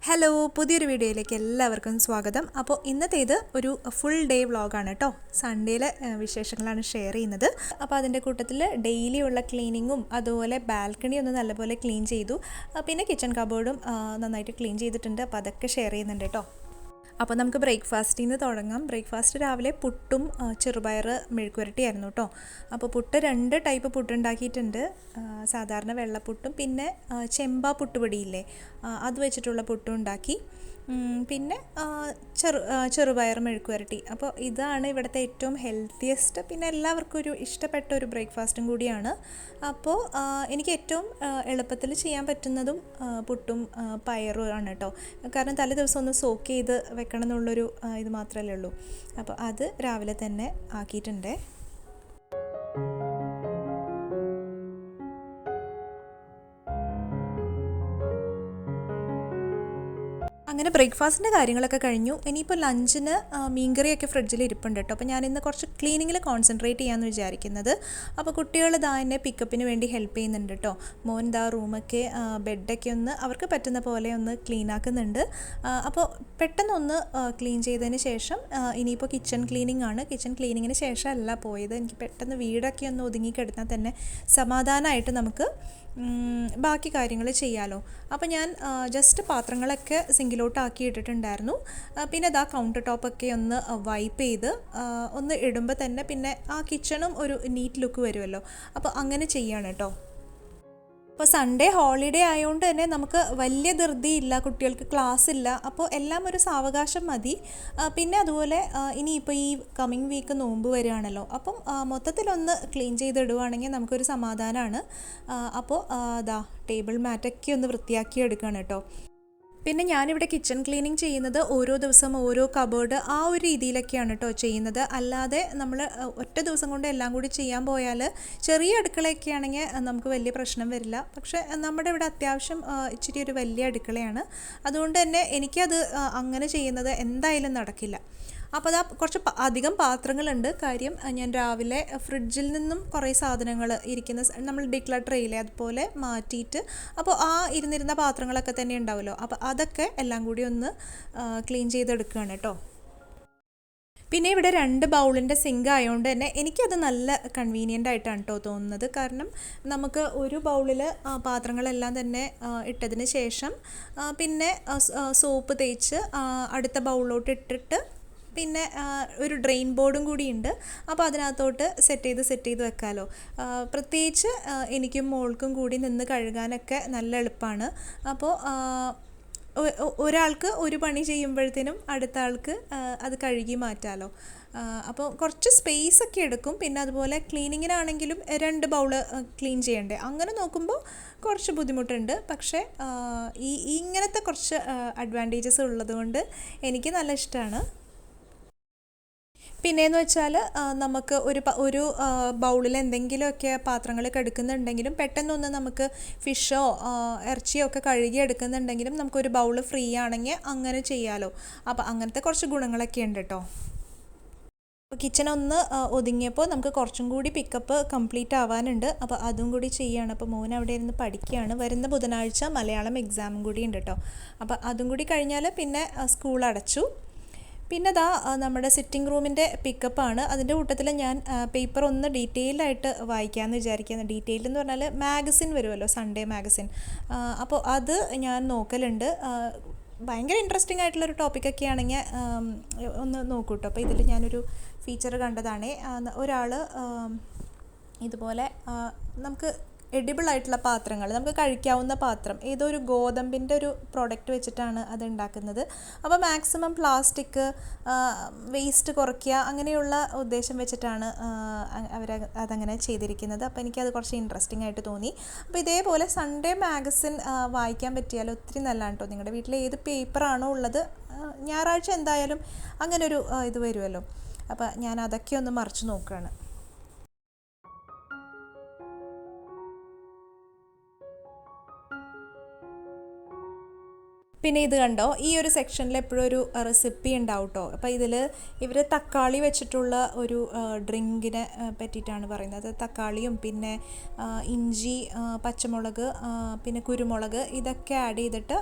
Hello, പുതിയൊരു വീഡിയോയിലേക്ക് എല്ലാവർക്കും സ്വാഗതം. അപ്പോൾ ഇന്നത്തേത് ഒരു ഫുൾ ഡേ വ്ളോഗാണ് കേട്ടോ. സൺഡേയിലെ വിശേഷങ്ങളാണ് ഷെയർ ചെയ്യുന്നത്. അപ്പോൾ അതിൻ്റെ കൂട്ടത്തിൽ ഡെയിലി ഉള്ള ക്ലീനിങ്ങും അതുപോലെ ബാൽക്കണി ഒന്ന് നല്ലപോലെ ക്ലീൻ ചെയ്തു. പിന്നെ കിച്ചൺ കബോർഡും നന്നായിട്ട് ക്ലീൻ ചെയ്തിട്ടുണ്ട്. അപ്പോൾ അതൊക്കെ ഷെയർ ചെയ്യുന്നുണ്ട് കേട്ടോ. അപ്പോൾ നമുക്ക് ബ്രേക്ക്ഫാസ്റ്റിൽ നിന്ന് തുടങ്ങാം. ബ്രേക്ക്ഫാസ്റ്റ് രാവിലെ പുട്ടും ചെറുപയർ മെഴുക്കുവരട്ടിയായിരുന്നു കേട്ടോ. അപ്പോൾ പുട്ട് 2 ടൈപ്പ് പുട്ട് ഉണ്ടാക്കിയിട്ടുണ്ട്. സാധാരണ വെള്ളപ്പുട്ടും പിന്നെ ചെമ്പാ പുട്ടുപൊടിയില്ലേ, അത് വെച്ചിട്ടുള്ള പുട്ടും ഉണ്ടാക്കി. പിന്നെ ചെറുപയർ മെഴുക്കുവരട്ടി. അപ്പോൾ ഇതാണ് ഇവിടുത്തെ ഏറ്റവും ഹെൽത്തിയസ്റ്റ്, പിന്നെ എല്ലാവർക്കും ഒരു ഇഷ്ടപ്പെട്ട ഒരു ബ്രേക്ക്ഫാസ്റ്റും കൂടിയാണ്. അപ്പോൾ എനിക്ക് ഏറ്റവും എളുപ്പത്തിൽ ചെയ്യാൻ പറ്റുന്നതും പുട്ടും പയറും ആണ് കേട്ടോ. കാരണം തലേ ദിവസം ഒന്ന് സോക്ക് ചെയ്ത് വെക്കണം എന്നുള്ളൊരു ഇത് മാത്രമല്ലേ ഉള്ളൂ. അപ്പോൾ അത് രാവിലെ തന്നെ ആക്കിയിട്ടുണ്ട്. അങ്ങനെ ബ്രേക്ക്ഫാസ്റ്റിൻ്റെ കാര്യങ്ങളൊക്കെ കഴിഞ്ഞു. ഇനിയിപ്പോൾ ലഞ്ചിന് മീൻകറിയൊക്കെ ഫ്രിഡ്ജിൽ ഇരിപ്പുണ്ട് കേട്ടോ. അപ്പോൾ ഞാനിന്ന് കുറച്ച് ക്ലീനിങ്ങിൽ കോൺസെൻട്രേറ്റ് ചെയ്യാമെന്ന് വിചാരിക്കുന്നത്. അപ്പോൾ കുട്ടികൾ എന്നെ പിക്കപ്പിന് വേണ്ടി ഹെൽപ്പ് ചെയ്യുന്നുണ്ട് കേട്ടോ. മോൻ റൂമൊക്കെ ബെഡൊക്കെ ഒന്ന് അവർക്ക് പറ്റുന്ന പോലെ ഒന്ന് ക്ലീൻ ആക്കുന്നുണ്ട്. അപ്പോൾ പെട്ടെന്നൊന്ന് ക്ലീൻ ചെയ്തതിന് ശേഷം ഇനിയിപ്പോൾ കിച്ചൺ ക്ലീനിങ് ആണ്. കിച്ചൺ ക്ലീനിങ്ങിന് ശേഷമല്ല പോയത്. എനിക്ക് പെട്ടെന്ന് വീടൊക്കെ ഒന്ന് ഒതുങ്ങിക്കിടന്നാൽ തന്നെ സമാധാനമായിട്ട് നമുക്ക് ബാക്കി കാര്യങ്ങൾ ചെയ്യാമല്ലോ. അപ്പോൾ ഞാൻ ജസ്റ്റ് പാത്രങ്ങളൊക്കെ സിങ്കിലോട്ട് ആക്കി ഇട്ടിട്ടുണ്ടായിരുന്നു. പിന്നെ കൗണ്ടർ ടോപ്പൊക്കെ ഒന്ന് വൈപ്പ് ചെയ്ത് ഒന്ന് ഇടുമ്പോൾ തന്നെ പിന്നെ ആ കിച്ചണും ഒരു നീറ്റ് ലുക്ക് വരുമല്ലോ. അപ്പോൾ അങ്ങനെ ചെയ്യാണ് കേട്ടോ. അപ്പോൾ സൺഡേ ഹോളിഡേ ആയതുകൊണ്ട് തന്നെ നമുക്ക് വലിയ ധൃതിയില്ല, കുട്ടികൾക്ക് ക്ലാസ് ഇല്ല. അപ്പോൾ എല്ലാം ഒരു സാവകാശം മതി. പിന്നെ അതുപോലെ ഇനിയിപ്പോൾ ഈ കമ്മിങ് വീക്ക് നോമ്പ് വരികയാണല്ലോ. അപ്പം മൊത്തത്തിലൊന്ന് ക്ലീൻ ചെയ്തിടുവാണെങ്കിൽ നമുക്കൊരു സമാധാനമാണ്. അപ്പോൾ ടേബിൾ മാറ്റൊക്കെ ഒന്ന് വൃത്തിയാക്കി എടുക്കുകയാണ് കേട്ടോ. പിന്നെ ഞാനിവിടെ കിച്ചൺ ക്ലീനിങ് ചെയ്യുന്നത് ഓരോ ദിവസം ഓരോ കബോർഡ് ആ ഒരു രീതിയിലൊക്കെയാണ് കേട്ടോ ചെയ്യുന്നത്. അല്ലാതെ നമ്മൾ ഒറ്റ ദിവസം കൊണ്ട് എല്ലാം കൂടി ചെയ്യാൻ പോയാൽ ചെറിയ അടുക്കളയൊക്കെ ആണെങ്കിൽ നമുക്ക് വലിയ പ്രശ്നം വരില്ല. പക്ഷേ നമ്മുടെ ഇവിടെ അത്യാവശ്യം ഇച്ചിരി ഒരു വലിയ അടുക്കളയാണ്. അതുകൊണ്ട് തന്നെ എനിക്കത് അങ്ങനെ ചെയ്യുന്നത് എന്തായാലും നടക്കില്ല. അപ്പോൾ കുറച്ച് അധികം പാത്രങ്ങളുണ്ട്. കാര്യം ഞാൻ രാവിലെ ഫ്രിഡ്ജിൽ നിന്നും കുറേ സാധനങ്ങൾ ഇരിക്കുന്ന നമ്മൾ ഡിക്ലട്ടർ ചെയ്യില്ലേ, അതുപോലെ മാറ്റിയിട്ട് അപ്പോൾ ഇരുന്നിരുന്ന പാത്രങ്ങളൊക്കെ തന്നെ ഉണ്ടാവുമല്ലോ. അപ്പോൾ അതൊക്കെ എല്ലാം കൂടി ഒന്ന് ക്ലീൻ ചെയ്തെടുക്കുകയാണ് കേട്ടോ. പിന്നെ ഇവിടെ 2 ബൗളിൻ്റെ സിങ്ക് ആയതുകൊണ്ട് തന്നെ എനിക്കത് നല്ല കൺവീനിയൻ്റ് ആയിട്ടാണ് കേട്ടോ തോന്നുന്നത്. കാരണം നമുക്ക് ഒരു ബൗളിൽ പാത്രങ്ങളെല്ലാം തന്നെ ഇട്ടതിന് ശേഷം പിന്നെ സോപ്പ് തേച്ച് അടുത്ത ബൗളിലോട്ട് ഇട്ടിട്ട് പിന്നെ ഒരു ഡ്രെയിൻ ബോർഡും കൂടിയുണ്ട്. അപ്പോൾ അതിനകത്തോട്ട് സെറ്റ് ചെയ്ത് വെക്കാമല്ലോ. പ്രത്യേകിച്ച് എനിക്കും മോൾക്കും കൂടി നിന്ന് കഴുകാനൊക്കെ നല്ല എളുപ്പമാണ്. അപ്പോൾ ഒരാൾക്ക് ഒരു പണി ചെയ്യുമ്പോഴത്തേനും അടുത്ത ആൾക്ക് അത് കഴുകി മാറ്റാമല്ലോ. അപ്പോൾ കുറച്ച് സ്പേസ് ഒക്കെ എടുക്കും. പിന്നെ അതുപോലെ ക്ലീനിങ്ങിനാണെങ്കിലും 2 ബൗള് ക്ലീൻ ചെയ്യണ്ടേ. അങ്ങനെ നോക്കുമ്പോൾ കുറച്ച് ബുദ്ധിമുട്ടുണ്ട്. പക്ഷേ ഇങ്ങനത്തെ കുറച്ച് അഡ്വാൻറ്റേജസ് ഉള്ളതുകൊണ്ട് എനിക്ക് നല്ല ഇഷ്ടമാണ്. പിന്നെയെന്ന് വെച്ചാൽ നമുക്ക് ഒരു ബൗളിൽ എന്തെങ്കിലുമൊക്കെ പാത്രങ്ങൾ എടുക്കുന്നുണ്ടെങ്കിലും പെട്ടെന്നൊന്ന് നമുക്ക് ഫിഷോ ഇറച്ചിയോ ഒക്കെ കഴുകി എടുക്കുന്നുണ്ടെങ്കിലും നമുക്കൊരു ബൗൾ ഫ്രീ ആണെങ്കിൽ അങ്ങനെ ചെയ്യാമല്ലോ. അപ്പോൾ അങ്ങനത്തെ കുറച്ച് ഗുണങ്ങളൊക്കെ ഉണ്ട് കേട്ടോ. അപ്പോൾ കിച്ചൺ ഒന്ന് ഒതുങ്ങിയപ്പോൾ നമുക്ക് കുറച്ചും കൂടി പിക്കപ്പ് കംപ്ലീറ്റ് ആവാനുണ്ട്. അപ്പോൾ അതും കൂടി ചെയ്യുകയാണ്. അപ്പോൾ മോൻ അവിടെ ഇരുന്ന് പഠിക്കുകയാണ്. വരുന്ന ബുധനാഴ്ച മലയാളം എക്സാമും കൂടി ഉണ്ട് കേട്ടോ. അപ്പോൾ അതും കൂടി കഴിഞ്ഞാൽ പിന്നെ സ്കൂൾ അടച്ചു. പിന്നെ നമ്മുടെ സിറ്റിംഗ് റൂമിൻ്റെ പിക്കപ്പാണ്. അതിൻ്റെ കൂട്ടത്തിൽ ഞാൻ പേപ്പർ ഒന്ന് ഡീറ്റെയിൽഡായിട്ട് വായിക്കാമെന്ന് വിചാരിക്കുന്നത്. ഡീറ്റെയിൽ എന്ന് പറഞ്ഞാൽ മാഗസിൻ വരുമല്ലോ, സൺഡേ മാഗസിൻ. അപ്പോൾ അത് ഞാൻ നോക്കലുണ്ട്. ഭയങ്കര ഇൻട്രസ്റ്റിംഗ് ആയിട്ടുള്ളൊരു ടോപ്പിക്കൊക്കെ ആണെങ്കിൽ ഒന്ന് നോക്കൂ കേട്ടോ. അപ്പോൾ ഇതിൽ ഞാനൊരു ഫീച്ചർ കണ്ടതാണ്. ഒരാൾ ഇതുപോലെ നമുക്ക് എഡിബിൾ ആയിട്ടുള്ള പാത്രങ്ങൾ, നമുക്ക് കഴിക്കാവുന്ന പാത്രം, ഏതോ ഒരു ഗോതമ്പിൻ്റെ ഒരു പ്രോഡക്റ്റ് വെച്ചിട്ടാണ് അത് ഉണ്ടാക്കുന്നത്. അപ്പോൾ മാക്സിമം പ്ലാസ്റ്റിക് വേസ്റ്റ് കുറയ്ക്കുക അങ്ങനെയുള്ള ഉദ്ദേശം വെച്ചിട്ടാണ് അവർ അതങ്ങനെ ചെയ്തിരിക്കുന്നത്. അപ്പോൾ എനിക്കത് കുറച്ച് ഇൻട്രസ്റ്റിംഗ് ആയിട്ട് തോന്നി. അപ്പോൾ ഇതേപോലെ സൺഡേ മാഗസിൻ വായിക്കാൻ പറ്റിയാൽ ഒത്തിരി നല്ലതാണ് കേട്ടോ. നിങ്ങളുടെ വീട്ടിൽ ഏത് പേപ്പറാണോ ഉള്ളത്, ഞായറാഴ്ച എന്തായാലും അങ്ങനൊരു ഇത് വരുമല്ലോ. അപ്പോൾ ഞാൻ അതൊക്കെ ഒന്ന് മറിച്ച് നോക്കുകയാണ്. പിന്നെ ഇത് കണ്ടോ, ഈ ഒരു സെക്ഷനിൽ എപ്പോഴും ഒരു റെസിപ്പി ഉണ്ടാവും കേട്ടോ. അപ്പോൾ ഇതിൽ ഇവർ തക്കാളി വെച്ചിട്ടുള്ള ഒരു ഡ്രിങ്കിനെ പറ്റിയിട്ടാണ് പറയുന്നത്. തക്കാളിയും പിന്നെ ഇഞ്ചി, പച്ചമുളക്, പിന്നെ കുരുമുളക് ഇതൊക്കെ ആഡ് ചെയ്തിട്ട്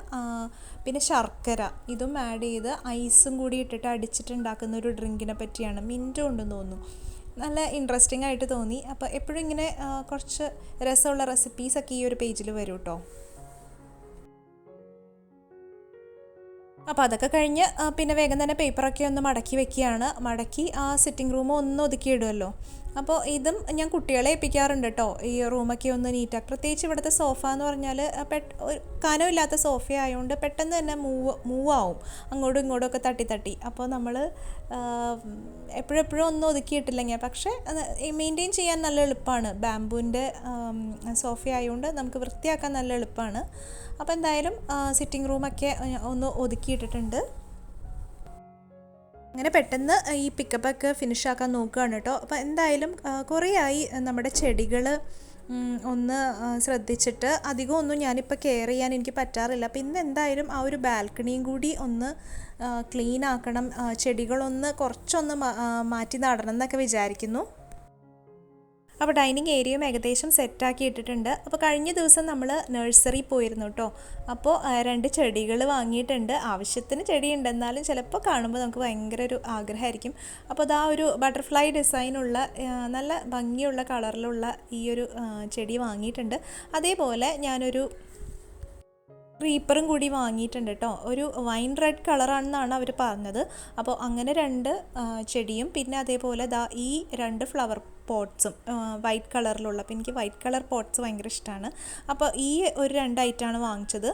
പിന്നെ ശർക്കര ഇതും ആഡ് ചെയ്ത് ഐസും കൂടി ഇട്ടിട്ട് അടിച്ചിട്ടുണ്ടാക്കുന്ന ഒരു ഡ്രിങ്കിനെ പറ്റിയാണ്. മിൻറ്റും ഉണ്ടെന്ന് തോന്നുന്നു. നല്ല ഇൻട്രസ്റ്റിംഗ് ആയിട്ട് തോന്നി. അപ്പോൾ എപ്പോഴും ഇങ്ങനെ കുറച്ച് രസമുള്ള റെസിപ്പീസൊക്കെ ഈ ഒരു പേജിൽ വരും കേട്ടോ. അപ്പോൾ അതൊക്കെ കഴിഞ്ഞ് പിന്നെ വേഗം തന്നെ പേപ്പറൊക്കെ ഒന്ന് മടക്കി വെക്കുകയാണ്. മടക്കി ആ സിറ്റിംഗ് റൂം ഒന്ന് ഒതുക്കിയിടുമല്ലോ. അപ്പോൾ ഇതും ഞാൻ കുട്ടികളെ ഏൽപ്പിക്കാറുണ്ട് കേട്ടോ, ഈ റൂമൊക്കെ ഒന്ന് നീറ്റാക്കി. പ്രത്യേകിച്ച് ഇവിടുത്തെ സോഫ എന്ന് പറഞ്ഞാൽ കനമില്ലാത്ത സോഫ ആയതുകൊണ്ട് പെട്ടെന്ന് തന്നെ മൂവ് ആവും, അങ്ങോട്ടും ഇങ്ങോട്ടും ഒക്കെ തട്ടി. അപ്പോൾ നമ്മൾ എപ്പോഴും ഒന്നും ഒതുക്കിയിട്ടില്ലെങ്കിൽ പക്ഷേ മെയിൻറ്റെയിൻ ചെയ്യാൻ നല്ല എളുപ്പമാണ്. ബാംബൂവിൻ്റെ സോഫ ആയതുകൊണ്ട് നമുക്ക് വൃത്തിയാക്കാൻ നല്ല എളുപ്പമാണ്. അപ്പോൾ എന്തായാലും സിറ്റിംഗ് റൂമൊക്കെ ഒന്ന് ഒതുക്കിയിട്ടിട്ടുണ്ട്. അങ്ങനെ പെട്ടെന്ന് ഈ പിക്കപ്പൊക്കെ ഫിനിഷാക്കാൻ നോക്കുകയാണ് കേട്ടോ. അപ്പോൾ എന്തായാലും കുറേ ആയി നമ്മുടെ ചെടികൾ ഒന്ന് ശ്രദ്ധിച്ചിട്ട്. അധികം ഒന്നും ഞാനിപ്പോൾ കെയർ ചെയ്യാൻ എനിക്ക് പറ്റാറില്ല. അപ്പോൾ ഇന്ന് എന്തായാലും ആ ഒരു ബാൽക്കണിയും കൂടി ഒന്ന് ക്ലീൻ ആക്കണം, ചെടികളൊന്ന് കുറച്ചൊന്ന് മാറ്റി നടണം എന്നൊക്കെ വിചാരിക്കുന്നു. അപ്പോൾ ഡൈനിങ് ഏരിയയും ഏകദേശം സെറ്റാക്കി ഇട്ടിട്ടുണ്ട്. അപ്പോൾ കഴിഞ്ഞ ദിവസം നമ്മൾ നഴ്സറി പോയിരുന്നു കേട്ടോ. അപ്പോൾ 2 ചെടികൾ വാങ്ങിയിട്ടുണ്ട്. ആവശ്യത്തിന് ചെടിയുണ്ട്, എന്നാലും ചിലപ്പോൾ കാണുമ്പോൾ നമുക്ക് ഭയങ്കര ഒരു ആഗ്രഹമായിരിക്കും. അപ്പോൾ അതാ ഒരു ബട്ടർഫ്ലൈ ഡിസൈനുള്ള നല്ല ഭംഗിയുള്ള കളറിലുള്ള ഈ ഒരു ചെടി വാങ്ങിയിട്ടുണ്ട്. അതേപോലെ ഞാനൊരു ക്രീപ്പറും കൂടി വാങ്ങിയിട്ടുണ്ട് കേട്ടോ. ഒരു വൈൻ റെഡ് കളറാണെന്നാണ് അവർ പറഞ്ഞത്. അപ്പോൾ അങ്ങനെ 2 ചെടിയും പിന്നെ അതേപോലെ ഈ 2 ഫ്ലവർ പോട്ട്സും വൈറ്റ് കളറിലുള്ള. അപ്പോൾ എനിക്ക് വൈറ്റ് കളർ പോട്ട്സ് ഭയങ്കര ഇഷ്ടമാണ്. അപ്പോൾ ഈ ഒരു 2 ഐറ്റമാണ് വാങ്ങിച്ചത്.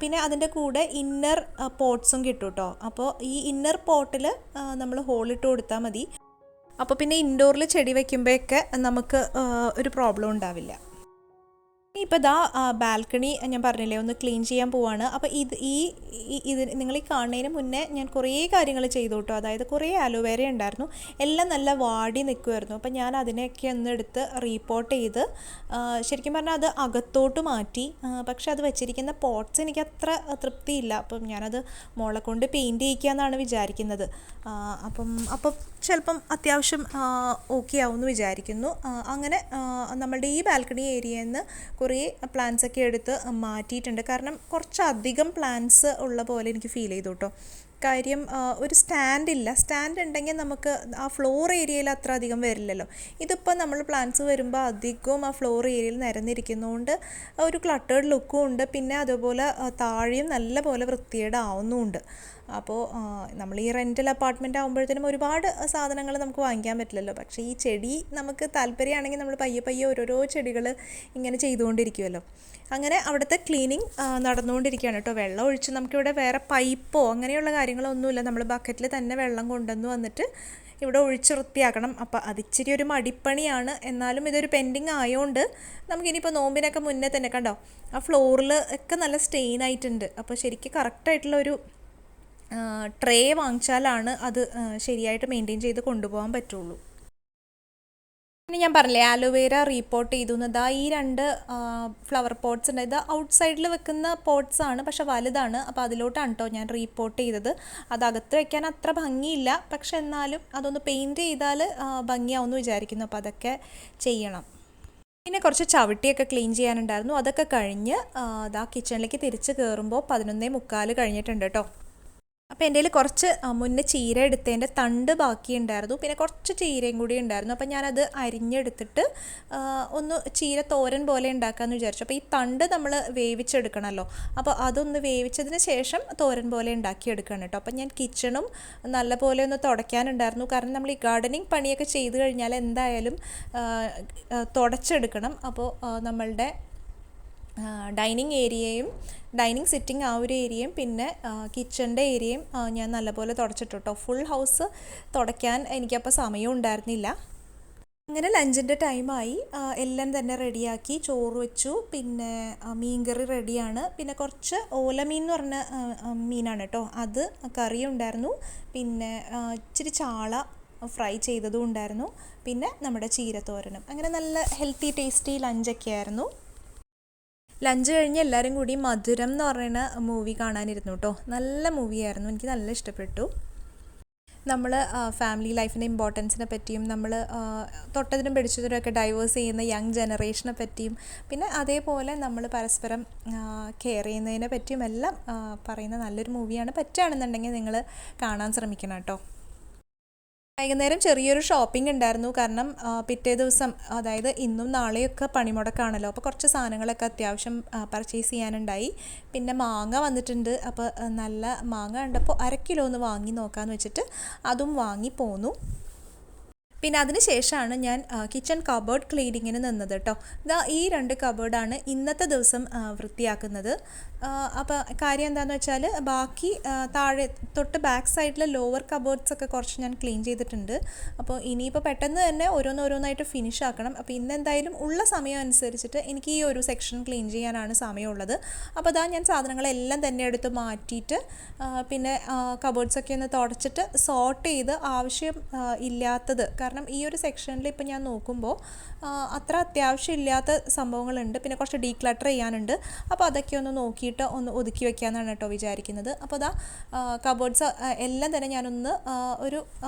പിന്നെ അതിൻ്റെ കൂടെ ഇന്നർ പോട്ട്സും കിട്ടും കേട്ടോ. അപ്പോൾ ഈ ഇന്നർ പോട്ടിൽ നമ്മൾ ഹോളിട്ട് കൊടുത്താൽ മതി. അപ്പോൾ പിന്നെ ഇൻഡോറിൽ ചെടി വയ്ക്കുമ്പോഴൊക്കെ നമുക്ക് ഒരു പ്രോബ്ലം ഉണ്ടാവില്ല. ഇപ്പോൾ ബാൽക്കണി ഞാൻ പറഞ്ഞില്ലേ ഒന്ന് ക്ലീൻ ചെയ്യാൻ പോവാണ്. അപ്പോൾ ഇത് നിങ്ങൾ ഈ കാണുന്നതിന് മുന്നേ ഞാൻ കുറേ കാര്യങ്ങൾ ചെയ്തു കേട്ടോ. അതായത് കുറേ ആലോവേര ഉണ്ടായിരുന്നു, എല്ലാം നല്ല വാടി നിൽക്കുമായിരുന്നു. അപ്പോൾ ഞാൻ അതിനെയൊക്കെ ഒന്ന് എടുത്ത് റീപോർട്ട് ചെയ്ത് ശരിക്കും പറഞ്ഞാൽ അത് അകത്തോട്ട് മാറ്റി. പക്ഷെ അത് വെച്ചിരിക്കുന്ന പോട്ട്സ് എനിക്ക് അത്ര തൃപ്തിയില്ല. അപ്പം ഞാനത് മോളെ കൊണ്ട് പെയിൻറ്റ് ചെയ്യിക്കാമെന്നാണ് വിചാരിക്കുന്നത്. അപ്പം ചിലപ്പം അത്യാവശ്യം ഓക്കെ ആവുമെന്ന് വിചാരിക്കുന്നു. അങ്ങനെ നമ്മളുടെ ഈ ബാൽക്കണി ഏരിയയിൽ നിന്ന് കുറേ പ്ലാന്റ്സൊക്കെ എടുത്ത് മാറ്റിയിട്ടുണ്ട്. കാരണം കുറച്ചധികം പ്ലാന്റ്സ് ഉള്ള പോലെ എനിക്ക് ഫീൽ ചെയ്തു കേട്ടോ. കാര്യം ഒരു സ്റ്റാൻഡ് ഉണ്ടെങ്കിൽ നമുക്ക് ആ ഫ്ലോർ ഏരിയയിൽ അത്ര അധികം വരില്ലല്ലോ. ഇതിപ്പോൾ നമ്മൾ പ്ലാന്റ്സ് വരുമ്പോൾ അധികവും ആ ഫ്ലോർ ഏരിയയിൽ നിരന്നിരിക്കുന്നതുകൊണ്ട് ഒരു ക്ലട്ടേർഡ് ലുക്കും ഉണ്ട്. പിന്നെ അതുപോലെ താഴെയും നല്ല പോലെ വൃത്തികേടാവുന്നുമുണ്ട്. അപ്പോൾ നമ്മൾ ഈ റെൻ്റൽ അപ്പാർട്ട്മെൻറ്റ് ആകുമ്പോഴത്തേനും ഒരുപാട് സാധനങ്ങൾ നമുക്ക് വാങ്ങിക്കാൻ പറ്റില്ലല്ലോ. പക്ഷേ ഈ ചെടി നമുക്ക് താല്പര്യമാണെങ്കിൽ നമ്മൾ പയ്യെ ഓരോരോ ചെടികൾ ഇങ്ങനെ ചെയ്തുകൊണ്ടിരിക്കുമല്ലോ. അങ്ങനെ അവിടുത്തെ ക്ലീനിങ് നടന്നുകൊണ്ടിരിക്കുകയാണ് കേട്ടോ. വെള്ളം ഒഴിച്ച് നമുക്കിവിടെ വേറെ പൈപ്പോ അങ്ങനെയുള്ള കാര്യങ്ങളൊന്നുമില്ല. നമ്മൾ ബക്കറ്റിൽ തന്നെ വെള്ളം കൊണ്ടുവന്ന് വന്നിട്ട് ഇവിടെ ഒഴിച്ച് വൃത്തിയാക്കണം. അപ്പോൾ അതിച്ചിരി ഒരു മടിപ്പണിയാണ്. എന്നാലും ഇതൊരു പെൻഡിങ് ആയതുകൊണ്ട് നമുക്കിനിയിപ്പോൾ നോമ്പിനൊക്കെ മുന്നേ തന്നെ കണ്ടോ ആ ഫ്ലോറിൽ ഒക്കെ നല്ല സ്റ്റെയിൻ ആയിട്ടുണ്ട്. അപ്പോൾ ശരിക്കും കറക്റ്റായിട്ടുള്ളൊരു ട്രേ വാങ്ങിച്ചാലാണ് അത് ശരിയായിട്ട് മെയിൻറ്റെയിൻ ചെയ്ത് കൊണ്ടുപോകാൻ പറ്റുള്ളൂ. പിന്നെ ഞാൻ പറഞ്ഞില്ലേ ആലോവേര റീപോർട്ട് ചെയ്തു എന്നതാ ഈ 2 ഫ്ലവർ പോട്ട്സ് ഉണ്ട്. ഇത് ഔട്ട് സൈഡിൽ വെക്കുന്ന പോട്ട്സ് ആണ്, പക്ഷെ വലുതാണ്. അപ്പോൾ അതിലോട്ടാണ് കേട്ടോ ഞാൻ റീപോർട്ട് ചെയ്തത്. അത് അകത്ത് വെക്കാൻ അത്ര ഭംഗിയില്ല, പക്ഷെ എന്നാലും അതൊന്ന് പെയിൻറ്റ് ചെയ്താൽ ഭംഗിയാവുമെന്ന് വിചാരിക്കുന്നു. അപ്പോൾ അതൊക്കെ ചെയ്യണം. പിന്നെ കുറച്ച് ചവിട്ടിയൊക്കെ ക്ലീൻ ചെയ്യാനുണ്ടായിരുന്നു. അതൊക്കെ കഴിഞ്ഞ് കിച്ചണിലേക്ക് തിരിച്ച് കയറുമ്പോൾ 11:45 കഴിഞ്ഞിട്ടുണ്ട് കേട്ടോ. അപ്പോൾ എൻ്റെ കയ്യിൽ കുറച്ച് മുന്നേ ചീര എടുത്തതിൻ്റെ തണ്ട് ബാക്കിയുണ്ടായിരുന്നു. പിന്നെ കുറച്ച് ചീരയും കൂടി ഉണ്ടായിരുന്നു. അപ്പോൾ ഞാനത് അരിഞ്ഞെടുത്തിട്ട് ഒന്ന് ചീര തോരൻ പോലെ ഉണ്ടാക്കാമെന്ന് വിചാരിച്ചു. അപ്പോൾ ഈ തണ്ട് നമ്മൾ വേവിച്ചെടുക്കണമല്ലോ. അപ്പോൾ അതൊന്ന് വേവിച്ചതിന് ശേഷം തോരൻ പോലെ ഉണ്ടാക്കിയെടുക്കണം കേട്ടോ. അപ്പോൾ ഞാൻ കിച്ചണും നല്ല പോലെ ഒന്ന് തുടയ്ക്കാനുണ്ടായിരുന്നു. കാരണം നമ്മൾ ഈ ഗാർഡനിങ് പണിയൊക്കെ ചെയ്ത് കഴിഞ്ഞാൽ എന്തായാലും തുടച്ചെടുക്കണം. അപ്പോൾ നമ്മളുടെ ഡൈനിങ് സിറ്റിംഗ് ആ ഒരു ഏരിയയും പിന്നെ കിച്ചണിൻ്റെ ഏരിയയും ഞാൻ നല്ലപോലെ തുടച്ചിട്ടു കേട്ടോ. ഫുൾ ഹൗസ് തുടയ്ക്കാൻ എനിക്കപ്പോൾ സമയം ഉണ്ടായിരുന്നില്ല. അങ്ങനെ ലഞ്ചിൻ്റെ ടൈമായി. എല്ലാം തന്നെ റെഡിയാക്കി, ചോറ് വെച്ചു. പിന്നെ മീൻകറി റെഡിയാണ്. പിന്നെ കുറച്ച് ഓലമീൻ എന്ന് പറഞ്ഞ മീനാണ് കേട്ടോ, അത് കറി ഉണ്ടായിരുന്നു. പിന്നെ ഇച്ചിരി ചാള ഫ്രൈ ചെയ്തതും ഉണ്ടായിരുന്നു. പിന്നെ നമ്മുടെ ചീരത്തോരനും. അങ്ങനെ നല്ല ഹെൽത്തി ടേസ്റ്റി ലഞ്ചൊക്കെ ആയിരുന്നു. ലഞ്ച് കഴിഞ്ഞ് എല്ലാവരും കൂടി മധുരം എന്ന് പറയുന്ന മൂവി കാണാനിരുന്നു കേട്ടോ. നല്ല മൂവിയായിരുന്നു, എനിക്ക് നല്ല ഇഷ്ടപ്പെട്ടു. നമ്മൾ ഫാമിലി ലൈഫിൻ്റെ ഇമ്പോർട്ടൻസിനെ പറ്റിയും നമ്മൾ തൊട്ടതിനും പിടിച്ചതിനുമൊക്കെ ഡൈവേഴ്സ് ചെയ്യുന്ന യങ് ജനറേഷനെ പറ്റിയും പിന്നെ അതേപോലെ നമ്മൾ പരസ്പരം കെയർ ചെയ്യുന്നതിനെ പറ്റിയും എല്ലാം പറയുന്ന നല്ലൊരു മൂവിയാണ്. പറ്റുകയാണെന്നുണ്ടെങ്കിൽ നിങ്ങൾ കാണാൻ ശ്രമിക്കണം കേട്ടോ. വൈകുന്നേരം ചെറിയൊരു ഷോപ്പിംഗ് ഉണ്ടായിരുന്നു. കാരണം പിറ്റേ ദിവസം, അതായത് ഇന്നും നാളെയൊക്കെ പണിമുടക്കാണല്ലോ. അപ്പോൾ കുറച്ച് സാധനങ്ങളൊക്കെ അത്യാവശ്യം പർച്ചേസ് ചെയ്യാനുണ്ടായി. പിന്നെ മാങ്ങ വന്നിട്ടുണ്ട്. അപ്പോൾ നല്ല മാങ്ങ കണ്ടപ്പോൾ 1/2 കിലോ ഒന്ന് വാങ്ങി നോക്കാമെന്ന് വെച്ചിട്ട് അതും വാങ്ങി പോന്നു. പിന്നെ അതിന് ശേഷമാണ് ഞാൻ കിച്ചൺ കബേർഡ് ക്ലീനിങ്ങിന് നിന്നത് കേട്ടോ. ഈ 2 കബേർഡാണ് ഇന്നത്തെ ദിവസം വൃത്തിയാക്കുന്നത്. അപ്പോൾ കാര്യം എന്താണെന്ന് വെച്ചാൽ ബാക്കി താഴെ തൊട്ട് ബാക്ക് സൈഡിലെ ലോവർ കബേർഡ്സൊക്കെ കുറച്ച് ഞാൻ ക്ലീൻ ചെയ്തിട്ടുണ്ട്. അപ്പോൾ ഇനിയിപ്പോൾ പെട്ടെന്ന് തന്നെ ഓരോന്നോരോന്നായിട്ട് ഫിനിഷ് ആക്കണം. അപ്പോൾ ഇന്ന് എന്തായാലും ഉള്ള സമയം അനുസരിച്ചിട്ട് എനിക്ക് ഈ ഒരു സെക്ഷൻ ക്ലീൻ ചെയ്യാനാണ് സമയമുള്ളത്. അപ്പോൾ ഞാൻ സാധനങ്ങളെല്ലാം തന്നെ എടുത്ത് മാറ്റിയിട്ട് പിന്നെ കബേർഡ്സൊക്കെ ഒന്ന് തുടച്ചിട്ട് സോർട്ട് ചെയ്ത് ആവശ്യം ഇല്ലാത്തത്, കാരണം ഈ ഒരു സെക്ഷനിൽ ഇപ്പോൾ ഞാൻ നോക്കുമ്പോൾ അത്ര അത്യാവശ്യമില്ലാത്ത സംഭവങ്ങളുണ്ട്. പിന്നെ കുറച്ച് ഡീക്ലട്ടർ ചെയ്യാനുണ്ട്. അപ്പോൾ അതൊക്കെ ഒന്ന് നോക്കിയിട്ട് ഒന്ന് ഒതുക്കി വെക്കാമെന്നാണ് കേട്ടോ വിചാരിക്കുന്നത്. അപ്പോൾ കബേർഡ്സ് എല്ലാം തന്നെ ഞാനൊന്ന് ഒരു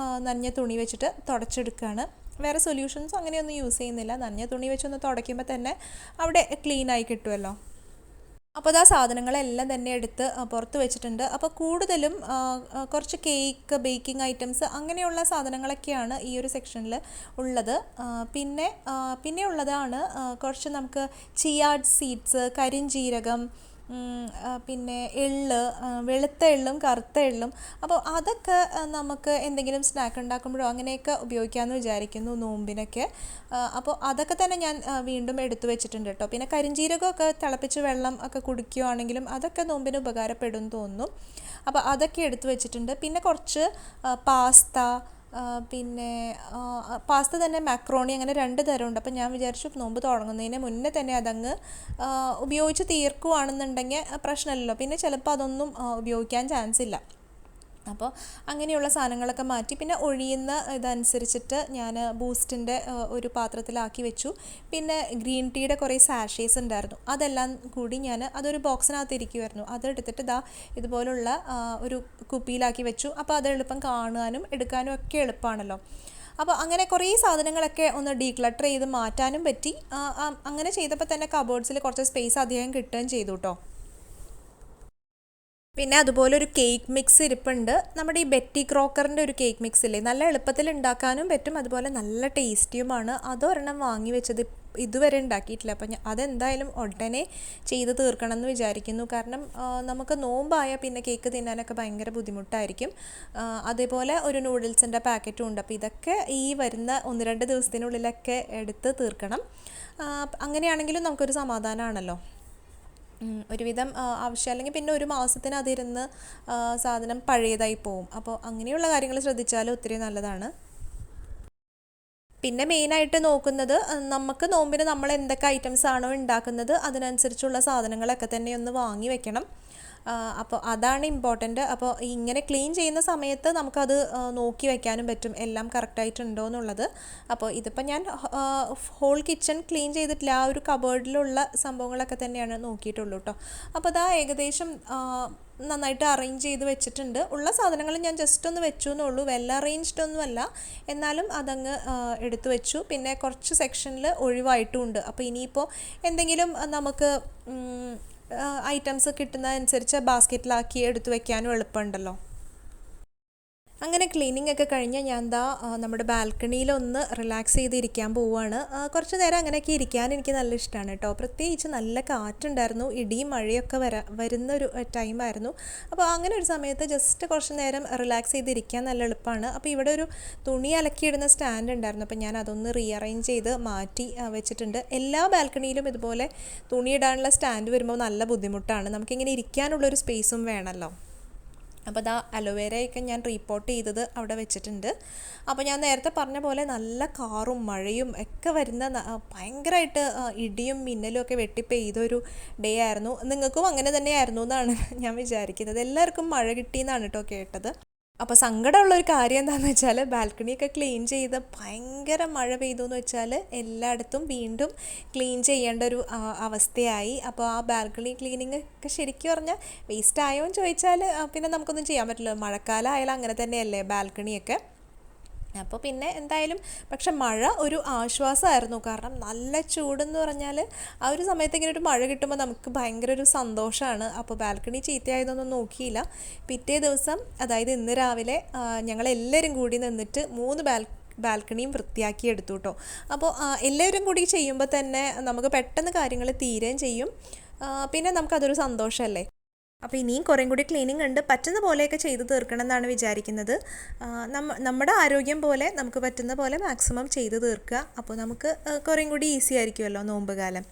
നനഞ്ഞ തുണി വെച്ചിട്ട് തുടച്ചെടുക്കുകയാണ്. വേറെ സൊല്യൂഷൻസ് അങ്ങനെയൊന്നും യൂസ് ചെയ്യുന്നില്ല. നനഞ്ഞ തുണി വെച്ചൊന്ന് തുടയ്ക്കുമ്പോൾ തന്നെ അവിടെ ക്ലീനായി കിട്ടുമല്ലോ. അപ്പോൾ സാധനങ്ങളെല്ലാം തന്നെ എടുത്ത് പുറത്ത് വെച്ചിട്ടുണ്ട്. അപ്പോൾ കൂടുതലും കുറച്ച് കേക്ക്, ബേക്കിംഗ് ഐറ്റംസ് അങ്ങനെയുള്ള സാധനങ്ങളൊക്കെയാണ് ഈ ഒരു സെക്ഷനിൽ ഉള്ളത്. പിന്നെ ഉള്ളതാണ് കുറച്ച് നമുക്ക് ചിയാ സീഡ്സ്, കരിഞ്ജീരകം, പിന്നെ എള്ള്, വെളുത്ത എള്ളും കറുത്ത എള്ളും. അപ്പോൾ അതൊക്കെ നമുക്ക് എന്തെങ്കിലും സ്നാക്ക് ഉണ്ടാക്കുമ്പോഴോ അങ്ങനെയൊക്കെ ഉപയോഗിക്കാമെന്ന് വിചാരിക്കുന്നു നോമ്പിനൊക്കെ. അപ്പോൾ അതൊക്കെ തന്നെ ഞാൻ വീണ്ടും എടുത്തു വെച്ചിട്ടുണ്ട് കേട്ടോ. പിന്നെ കരിഞ്ജീരകമൊക്കെ തിളപ്പിച്ച് വെള്ളം ഒക്കെ കുടിക്കുകയാണെങ്കിലും അതൊക്കെ നോമ്പിന് ഉപകാരപ്പെടും തോന്നുന്നു. അപ്പോൾ അതൊക്കെ എടുത്തു വെച്ചിട്ടുണ്ട്. പിന്നെ കുറച്ച് പാസ്ത, പിന്നെ പാസ്ത തന്നെ മാക്രോണി, അങ്ങനെ 2 തരമുണ്ട്. അപ്പോൾ ഞാൻ വിചാരിച്ചു നോമ്പ് തുടങ്ങുന്നതിന് മുന്നേ തന്നെ അതങ്ങ് ഉപയോഗിച്ച് തീർക്കുകയാണെന്നുണ്ടെങ്കിൽ പ്രശ്നമില്ലല്ലോ. പിന്നെ ചിലപ്പോൾ അതൊന്നും ഉപയോഗിക്കാൻ ചാൻസ് ഇല്ല. അപ്പോൾ അങ്ങനെയുള്ള സാധനങ്ങളൊക്കെ മാറ്റി പിന്നെ ഒഴിയുന്ന ഇതനുസരിച്ചിട്ട് ഞാൻ ബൂസ്റ്റിൻ്റെ ഒരു പാത്രത്തിലാക്കി വെച്ചു. പിന്നെ ഗ്രീൻ ടീയുടെ കുറേ സാഷേസ് ഉണ്ടായിരുന്നു. അതെല്ലാം കൂടി ഞാൻ അതൊരു ബോക്സിനകത്ത് ഇരിക്കുമായിരുന്നു. അതെടുത്തിട്ട് ഇതുപോലുള്ള ഒരു കുപ്പിയിലാക്കി വെച്ചു. അപ്പോൾ അത് എളുപ്പം കാണാനും എടുക്കാനും ഒക്കെ എളുപ്പമാണല്ലോ. അപ്പോൾ അങ്ങനെ കുറേ സാധനങ്ങളൊക്കെ ഒന്ന് ഡീക്ലട്ടർ ചെയ്ത് മാറ്റാനും പറ്റി. അങ്ങനെ ചെയ്തപ്പോൾ തന്നെ കബേർഡ്സിൽ കുറച്ച് സ്പേസ് അധികം കിട്ടുകയും ചെയ്തു കേട്ടോ. പിന്നെ അതുപോലെ ഒരു കേക്ക് മിക്സ് ഇരിപ്പുണ്ട്. നമ്മുടെ ഈ ബെറ്റി ക്രോക്കറിൻ്റെ ഒരു കേക്ക് മിക്സ് ഇല്ലേ, നല്ല എളുപ്പത്തിൽ ഉണ്ടാക്കാനും പറ്റും, അതുപോലെ നല്ല ടേസ്റ്റിയുമാണ്. അതൊരെണ്ണം വാങ്ങി വെച്ചത് ഇതുവരെ ഉണ്ടാക്കിയിട്ടില്ല. അപ്പം അതെന്തായാലും ഉടനെ ചെയ്ത് തീർക്കണം എന്ന് വിചാരിക്കുന്നു. കാരണം നമുക്ക് നോമ്പായാൽ പിന്നെ കേക്ക് തിന്നാനൊക്കെ ഭയങ്കര ബുദ്ധിമുട്ടായിരിക്കും. അതേപോലെ ഒരു നൂഡിൽസിൻ്റെ പാക്കറ്റും ഉണ്ട്. അപ്പോൾ ഇതൊക്കെ ഈ വരുന്ന 1-2 ദിവസത്തിനുള്ളിലൊക്കെ എടുത്ത് തീർക്കണം. അങ്ങനെയാണെങ്കിലും നമുക്കൊരു സമാധാനമാണല്ലോ. ഒരുവിധം ആവശ്യം, അല്ലെങ്കിൽ പിന്നെ ഒരു മാസത്തിന് അതിരുന്ന് സാധനം പഴയതായി പോവും. അപ്പോൾ അങ്ങനെയുള്ള കാര്യങ്ങൾ ശ്രദ്ധിച്ചാൽ ഒത്തിരി നല്ലതാണ്. പിന്നെ മെയിനായിട്ട് നോക്കുന്നത് നമുക്ക് നോമ്പിന് നമ്മൾ എന്തൊക്കെ ഐറ്റംസ് ആണോ ഉണ്ടാക്കുന്നത് അതിനനുസരിച്ചുള്ള സാധനങ്ങളൊക്കെ തന്നെ ഒന്ന് വാങ്ങി വെക്കണം. അപ്പോൾ അതാണ് ഇമ്പോർട്ടൻറ്റ്. അപ്പോൾ ഇങ്ങനെ ക്ലീൻ ചെയ്യുന്ന സമയത്ത് നമുക്കത് നോക്കി വയ്ക്കാനും പറ്റും എല്ലാം കറക്റ്റായിട്ടുണ്ടോ എന്നുള്ളത്. അപ്പോൾ ഇതിപ്പോൾ ഞാൻ ഹോൾ കിച്ചൺ ക്ലീൻ ചെയ്തിട്ടില്ല, ആ ഒരു കബേർഡിലുള്ള സംഭവങ്ങളൊക്കെ തന്നെയാണ് നോക്കിയിട്ടുള്ളൂ കേട്ടോ. അപ്പോൾ ഏകദേശം നന്നായിട്ട് അറേഞ്ച് ചെയ്ത് വെച്ചിട്ടുണ്ട്. ഉള്ള സാധനങ്ങൾ ഞാൻ ജസ്റ്റ് ഒന്ന് വെച്ചു എന്നുള്ളൂ, വെൽ അറേഞ്ച്ഡ് ഒന്നുമല്ല, എന്നാലും അതങ്ങ് എടുത്തു വെച്ചു. പിന്നെ കുറച്ച് സെക്ഷനിൽ ഒഴിവായിട്ടുമുണ്ട്. അപ്പോൾ ഇനിയിപ്പോൾ എന്തെങ്കിലും നമുക്ക് ഐറ്റംസ് കിട്ടുന്നതനുസരിച്ച് ബാസ്ക്കറ്റിലാക്കി എടുത്തു വെക്കാനും എളുപ്പമുണ്ടല്ലോ. അങ്ങനെ ക്ലീനിങ് ഒക്കെ കഴിഞ്ഞ് ഞാൻ നമ്മുടെ ബാൽക്കണിയിലൊന്ന് റിലാക്സ് ചെയ്തിരിക്കാൻ പോവുകയാണ്. കുറച്ച് നേരം അങ്ങനെയൊക്കെ ഇരിക്കാൻ എനിക്ക് നല്ല ഇഷ്ടമാണ് കേട്ടോ. പ്രത്യേകിച്ച് നല്ല കാറ്റുണ്ടായിരുന്നു, ഇടിയും മഴയൊക്കെ വരുന്നൊരു ടൈമായിരുന്നു. അപ്പോൾ അങ്ങനെ ഒരു സമയത്ത് ജസ്റ്റ് കുറച്ച് നേരം റിലാക്സ് ചെയ്തിരിക്കാൻ നല്ല എളുപ്പമാണ്. അപ്പോൾ ഇവിടെ ഒരു തുണി അലക്കിയിടുന്ന സ്റ്റാൻഡ് ഉണ്ടായിരുന്നു. അപ്പോൾ ഞാൻ അതൊന്ന് റീഅറേഞ്ച് ചെയ്ത് മാറ്റി വെച്ചിട്ടുണ്ട്. എല്ലാ ബാൽക്കണിയിലും ഇതുപോലെ തുണിയിടാനുള്ള സ്റ്റാൻഡ് വരുമ്പോൾ നല്ല ബുദ്ധിമുട്ടാണ്. നമുക്കിങ്ങനെ ഇരിക്കാനുള്ളൊരു സ്പേസും വേണമല്ലോ. അപ്പോൾ അലോവേരയൊക്കെ ഞാൻ റീപോർട്ട് ചെയ്തത് അവിടെ വെച്ചിട്ടുണ്ട്. അപ്പോൾ ഞാൻ നേരത്തെ പറഞ്ഞ പോലെ നല്ല കാറും മഴയും ഒക്കെ വരുന്ന ഭയങ്കരമായിട്ട് ഇടിയും മിന്നലും ഒക്കെ വെട്ടി പെയ്തൊരു ഡേ ആയിരുന്നു. നിങ്ങൾക്കും അങ്ങനെ തന്നെയായിരുന്നു എന്നാണ് ഞാൻ വിചാരിക്കുന്നത്. എല്ലാവർക്കും മഴ കിട്ടിയെന്നാണ് കേട്ടോ കേട്ടത്. അപ്പോൾ സങ്കടമുള്ളൊരു കാര്യം എന്താണെന്ന് വെച്ചാൽ ബാൽക്കണിയൊക്കെ ക്ലീൻ ചെയ്ത് ഭയങ്കര മഴ പെയ്തു എന്ന് വെച്ചാൽ എല്ലായിടത്തും വീണ്ടും ക്ലീൻ ചെയ്യേണ്ട ഒരു അവസ്ഥയായി. അപ്പോൾ ആ ബാൽക്കണി ക്ലീനിങ് ഒക്കെ ശരിക്കും പറഞ്ഞാൽ വേസ്റ്റ് ആയോ എന്ന് ചോദിച്ചാൽ പിന്നെ നമുക്കൊന്നും ചെയ്യാൻ പറ്റില്ല. മഴക്കാലം ആയാലും അങ്ങനെ തന്നെയല്ലേ ബാൽക്കണിയൊക്കെ. അപ്പോൾ പിന്നെ എന്തായാലും പക്ഷെ മഴ ഒരു ആശ്വാസമായിരുന്നു. കാരണം നല്ല ചൂടെന്ന് പറഞ്ഞാൽ ആ ഒരു സമയത്ത് ഇങ്ങനെ ഒരു മഴ കിട്ടുമ്പോൾ നമുക്ക് ഭയങ്കര ഒരു സന്തോഷമാണ്. അപ്പോൾ ബാൽക്കണി ചീത്തയായതൊന്നും നോക്കിയില്ല. പിറ്റേ ദിവസം അതായത് ഇന്ന് രാവിലെ ഞങ്ങളെല്ലാവരും കൂടി നിന്നിട്ട് 3 ബാൽക്കണിയും വൃത്തിയാക്കി എടുത്തു കേട്ടോ. അപ്പോൾ എല്ലാവരും കൂടി ചെയ്യുമ്പോൾ തന്നെ നമുക്ക് പെട്ടെന്ന് കാര്യങ്ങൾ തീരുകയും ചെയ്യും. പിന്നെ നമുക്കതൊരു സന്തോഷമല്ലേ. അപ്പോൾ ഇനിയും കുറേം കൂടി ക്ലീനിങ് ഉണ്ട്. പറ്റുന്ന പോലെയൊക്കെ ചെയ്ത് തീർക്കണം എന്നാണ് വിചാരിക്കുന്നത്. നമ്മുടെ ആരോഗ്യം പോലെ നമുക്ക് പറ്റുന്ന പോലെ മാക്സിമം ചെയ്ത് തീർക്കുക. അപ്പോൾ നമുക്ക് കുറേം കൂടി ഈസി ആയിരിക്കുമല്ലോ നോമ്പ് കാലം.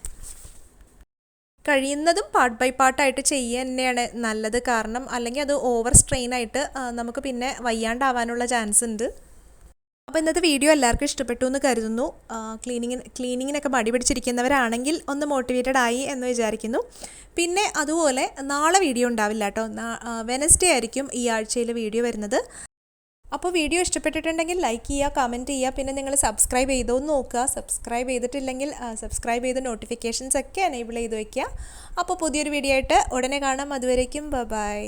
കഴിയുന്നതും പാർട്ട് ബൈ പാർട്ടായിട്ട് ചെയ്യുക തന്നെയാണ് നല്ലത്. കാരണം അല്ലെങ്കിൽ അത് ഓവർ സ്ട്രെയിൻ ആയിട്ട് നമുക്ക് പിന്നെ വയ്യാണ്ടാവാനുള്ള ചാൻസ് ഉണ്ട്. അപ്പോൾ ഇന്നത്തെ വീഡിയോ എല്ലാവർക്കും ഇഷ്ടപ്പെട്ടു എന്ന് കരുതുന്നു. ക്ലീനിങ്ങിനൊക്കെ മടി പിടിച്ചിരിക്കുന്നവരാണെങ്കിൽ ഒന്ന് മോട്ടിവേറ്റഡ് ആയി എന്ന് വിചാരിക്കുന്നു. പിന്നെ അതുപോലെ നാളെ വീഡിയോ ഉണ്ടാവില്ല കേട്ടോ. വെനസ്ഡേ ആയിരിക്കും ഈ ആഴ്ചയിൽ വീഡിയോ വരുന്നത്. അപ്പോൾ വീഡിയോ ഇഷ്ടപ്പെട്ടിട്ടുണ്ടെങ്കിൽ ലൈക്ക് ചെയ്യുക, കമൻറ്റ് ചെയ്യുക. പിന്നെ നിങ്ങൾ സബ്സ്ക്രൈബ് ചെയ്തോ എന്ന് നോക്കുക. സബ്സ്ക്രൈബ് ചെയ്തിട്ടില്ലെങ്കിൽ സബ്സ്ക്രൈബ് ചെയ്ത് നോട്ടിഫിക്കേഷൻസ് ഒക്കെ എനേബിൾ ചെയ്ത് വയ്ക്കുക. അപ്പോൾ പുതിയൊരു വീഡിയോ ആയിട്ട് ഉടനെ കാണാം. അതുവരേക്കും ബൈ.